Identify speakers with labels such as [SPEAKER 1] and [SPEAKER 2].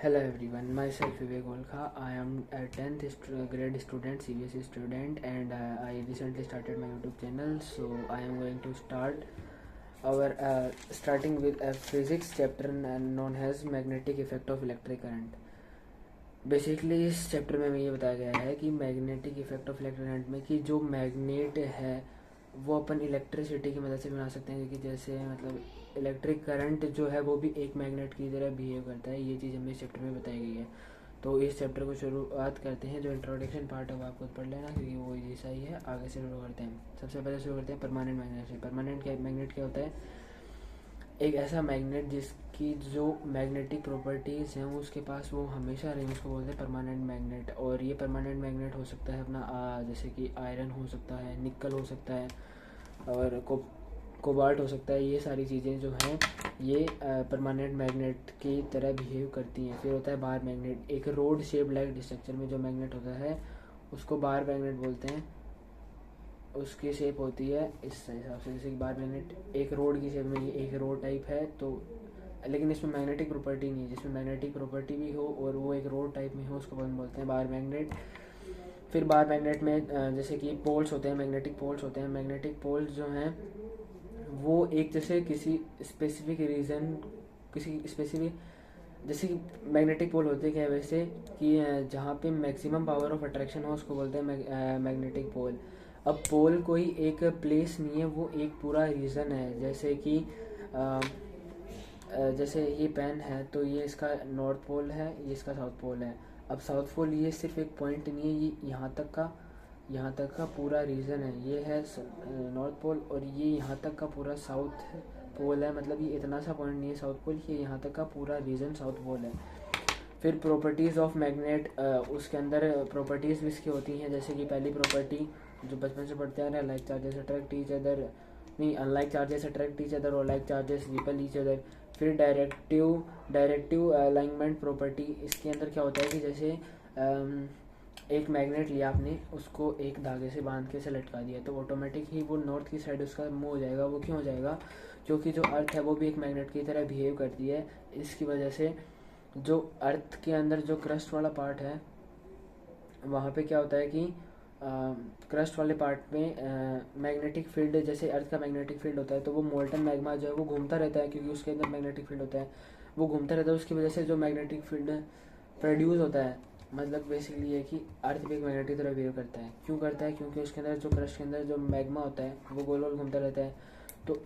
[SPEAKER 1] Hello everyone, myself Vivek Olkha. I am a 10th grade student, CBSE student, and I recently started my YouTube channel. So I am going to start our starting with a physics chapter known as magnetic effect of electric current. Basically इस chapter में हमें ये बताया गया है कि magnetic effect of electric current में कि जो मैग्नेट है वो अपन इलेक्ट्रिसिटी की मदद से बना सकते हैं, क्योंकि जैसे मतलब इलेक्ट्रिक करंट जो है वो भी एक मैग्नेट की तरह बिहेव करता है। ये चीज़ हमें इस चैप्टर में बताई गई है। तो इस चैप्टर को शुरुआत करते हैं। जो इंट्रोडक्शन पार्ट है वो आप खुद पढ़ लेना, क्योंकि वो जैसा ही है। आगे से शुरू करते हैं। सबसे पहले शुरू करते हैं परमानेंट मैग्नेट से। परमानेंट मैग्नेट क्या होता है? एक ऐसा मैग्नेट जिसकी जो मैग्नेटिक प्रॉपर्टीज़ हैं वो उसके पास वो हमेशा रहें, उसको बोलते हैं परमानेंट मैग्नेट। और ये परमानेंट मैग्नेट हो सकता है अपना जैसे कि आयरन हो सकता है, निकल हो सकता है, और कोबाल्ट हो सकता है। ये सारी चीज़ें जो हैं ये परमानेंट मैग्नेट की तरह बिहेव करती हैं। फिर होता है बार मैग्नेट। एक रोड शेप लाइक स्ट्रक्चर में जो मैग्नेट होता है उसको बार मैग्नेट बोलते हैं। उसकी शेप होती है इस हिसाब से, जैसे कि बार मैग्नेट एक रोड की शेप में, ये एक रोड टाइप है तो, लेकिन इसमें मैग्नेटिक प्रॉपर्टी नहीं है। जिसमें मैग्नेटिक प्रॉपर्टी भी हो और वो एक रोड टाइप में हो उसको बोलते हैं बार मैग्नेट। फिर बार मैग्नेट में जैसे कि पोल्स होते हैं, मैग्नेटिक पोल्स होते हैं। मैग्नेटिक पोल्स जो हैं वो एक जैसे किसी स्पेसिफिक रीजन, किसी स्पेसिफिक, जैसे कि मैग्नेटिक पोल होते क्या है वैसे कि जहाँ पे मैक्सिमम पावर ऑफ अट्रैक्शन हो उसको बोलते हैं मैग्नेटिक पोल। अब पोल कोई एक प्लेस नहीं है, वो एक पूरा रीजन है। जैसे कि जैसे ये पेन है तो ये इसका नॉर्थ पोल है, ये इसका साउथ पोल है। अब साउथ पोल ये सिर्फ एक पॉइंट नहीं है, ये यहाँ तक का पूरा रीजन है। ये है नॉर्थ पोल, और ये यहाँ तक का पूरा साउथ पोल है। मतलब ये इतना सा पॉइंट नहीं है साउथ पोल, ये यहाँ तक का पूरा रीजन साउथ पोल है। फिर प्रॉपर्टीज़ ऑफ मैग्नेट, उसके अंदर प्रॉपर्टीज़ भी इसकी होती हैं। जैसे कि पहली प्रॉपर्टी जो बचपन से पढ़ते आ रहे हैं, like charges attract each other, नहीं, unlike charges attract each other और like charges repel each other. फिर डायरेक्टिव अलाइनमेंट प्रॉपर्टी, इसके अंदर क्या होता है कि जैसे एक मैग्नेट लिया आपने, उसको एक धागे से बांध के से लटका दिया तो ऑटोमेटिक ही वो नॉर्थ की साइड उसका मूव हो जाएगा। वो क्यों हो जाएगा? क्योंकि जो अर्थ है वो भी एक मैग्नेट की तरह बिहेव करती है। इसकी वजह से जो अर्थ के अंदर जो क्रस्ट वाला पार्ट है वहाँ पे क्या होता है कि क्रस्ट वाले पार्ट में मैग्नेटिक फील्ड, जैसे अर्थ का मैग्नेटिक फील्ड होता है तो वो मोल्टन मैग्मा जो है वो घूमता रहता है, क्योंकि उसके अंदर मैग्नेटिक फील्ड होता है, वो घूमता रहता है। उसकी वजह से जो मैग्नेटिक फील्ड प्रोड्यूस होता है, मतलब बेसिकली ये कि अर्थ भी एक मैग्नेटिक तरह बिहेव करता है। क्यों करता है? क्योंकि उसके अंदर जो क्रस्ट के अंदर जो मैग्मा होता है वो गोल गोल घूमता रहता है। तो